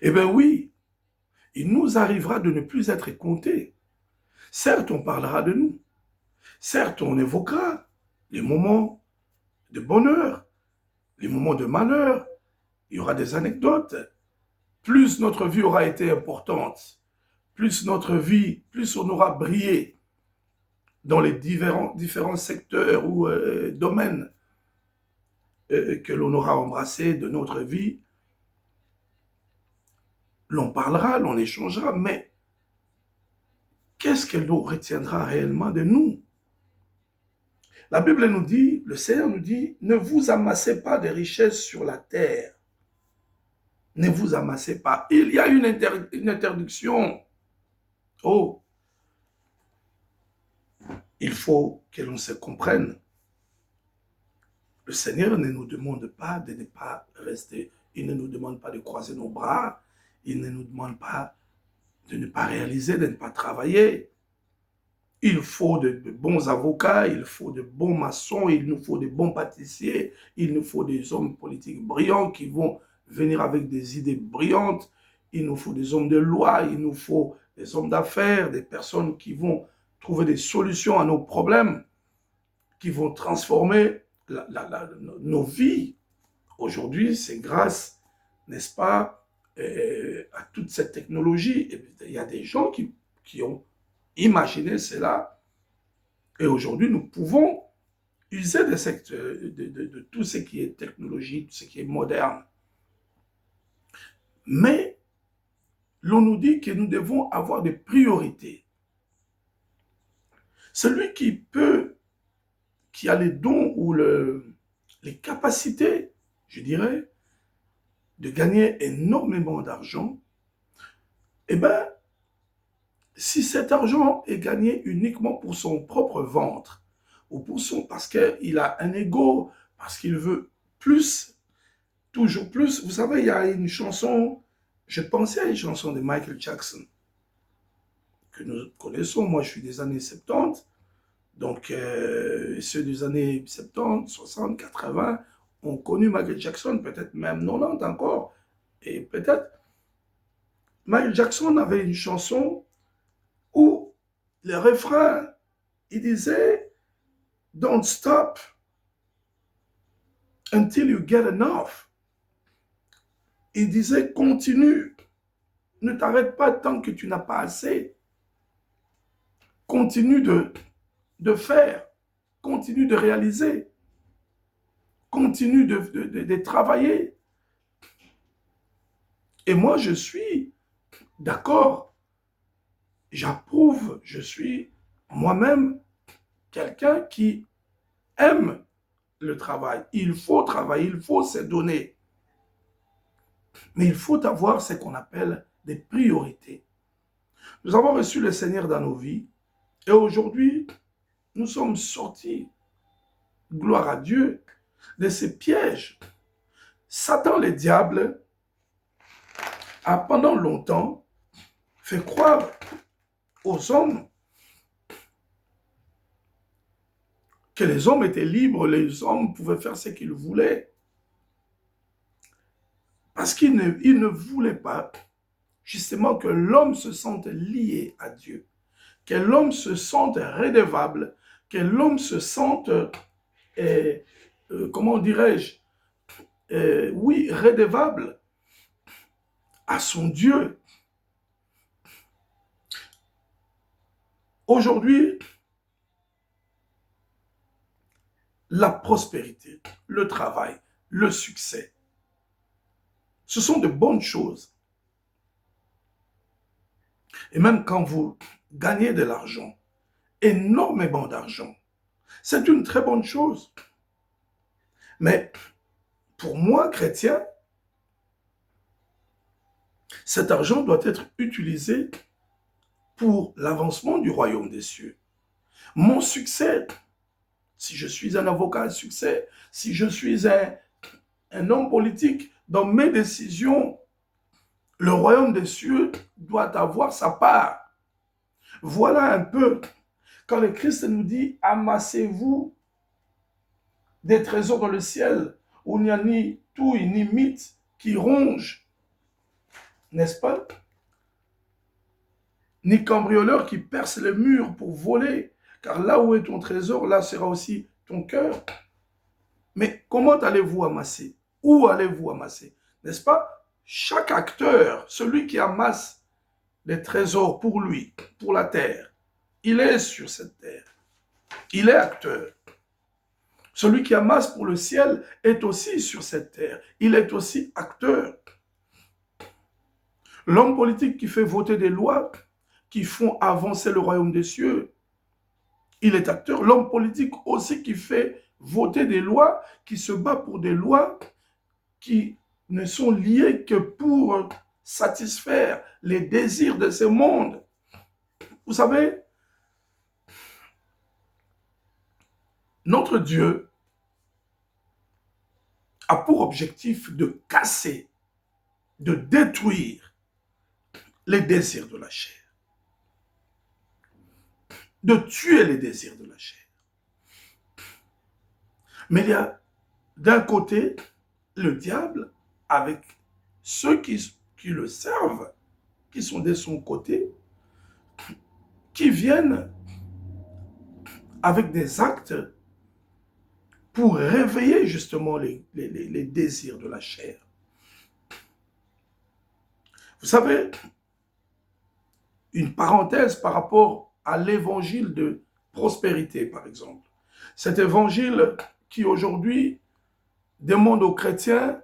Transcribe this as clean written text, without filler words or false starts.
Eh bien oui, il nous arrivera de ne plus être comptés. Certes, on parlera de nous. Certes, on évoquera les moments de bonheur, les moments de malheur. Il y aura des anecdotes. Plus notre vie aura été importante, plus on aura brillé dans les différents secteurs ou domaines que l'on aura embrassés de notre vie, l'on parlera, l'on échangera, mais qu'est-ce qu'elle nous retiendra réellement de nous? La Bible nous dit, le Seigneur nous dit, ne vous amassez pas de richesses sur la terre. Ne vous amassez pas. Il y a une interdiction. Oh, il faut que l'on se comprenne. Le Seigneur ne nous demande pas de ne pas rester. Il ne nous demande pas de croiser nos bras. Il ne nous demande pas de ne pas réaliser, de ne pas travailler. Il faut de bons avocats, il faut de bons maçons, il nous faut de bons pâtissiers, il nous faut des hommes politiques brillants qui vont venir avec des idées brillantes, il nous faut des hommes de loi, il nous faut des hommes d'affaires, des personnes qui vont trouver des solutions à nos problèmes, qui vont transformer nos vies. Aujourd'hui, c'est grâce, n'est-ce pas, à toute cette technologie. Et il y a des gens qui ont imaginé cela. Et aujourd'hui, nous pouvons user de tout ce qui est technologie, tout ce qui est moderne. Mais l'on nous dit que nous devons avoir des priorités. Celui qui a les dons ou les capacités, je dirais, de gagner énormément d'argent, eh bien, si cet argent est gagné uniquement pour son propre ventre, ou parce qu'il a un ego, parce qu'il veut plus, toujours plus. Vous savez, il y a une chanson, je pensais à une chanson de Michael Jackson, que nous connaissons. Moi, je suis des années 70, donc ceux des années 70, 60, 80 ont connu Michael Jackson, peut-être même 90 encore, et peut-être Michael Jackson avait une chanson où le refrain, il disait Don't stop until you get enough. Il disait continue, ne t'arrête pas tant que tu n'as pas assez. Continue de faire, continue de réaliser, continue de travailler. Et moi, je suis d'accord, j'approuve, je suis moi-même quelqu'un qui aime le travail. Il faut travailler, il faut se donner. Mais il faut avoir ce qu'on appelle des priorités. Nous avons reçu le Seigneur dans nos vies et aujourd'hui, nous sommes sortis, gloire à Dieu, de ces pièges. Satan, le diable, a pendant longtemps fait croire aux hommes que les hommes étaient libres, les hommes pouvaient faire ce qu'ils voulaient. Parce qu'ils ne voulaient pas justement que l'homme se sente lié à Dieu, que l'homme se sente redevable, que l'homme se sente, comment dirais-je, oui, redevable à son Dieu. Aujourd'hui, la prospérité, le travail, le succès, ce sont de bonnes choses. Et même quand vous gagnez de l'argent, énormément d'argent, c'est une très bonne chose. Mais pour moi, chrétien, cet argent doit être utilisé pour l'avancement du royaume des cieux. Mon succès, si je suis un avocat à succès, si je suis un homme politique, dans mes décisions, le royaume des cieux doit avoir sa part. Voilà un peu quand le Christ nous dit « Amassez-vous des trésors dans le ciel, où il n'y a ni touille, ni mythe qui ronge, n'est-ce pas? Ni cambrioleur qui perce les murs pour voler, car là où est ton trésor, là sera aussi ton cœur. Mais comment allez-vous amasser? Où allez-vous amasser? N'est-ce pas? Chaque acteur, celui qui amasse des trésors pour lui, pour la terre, il est sur cette terre. Il est acteur. Celui qui amasse pour le ciel est aussi sur cette terre. Il est aussi acteur. L'homme politique qui fait voter des lois qui font avancer le royaume des cieux, il est acteur. L'homme politique aussi qui fait voter des lois, qui se bat pour des lois qui ne sont liées que pour satisfaire les désirs de ce monde. Vous savez, notre Dieu a pour objectif de casser, de détruire les désirs de la chair, de tuer les désirs de la chair. Mais il y a d'un côté le diable avec ceux qui le servent, qui sont de son côté, qui viennent avec des actes pour réveiller justement les désirs de la chair. Vous savez, une parenthèse par rapport à l'évangile de prospérité, par exemple. Cet évangile qui aujourd'hui demande aux chrétiens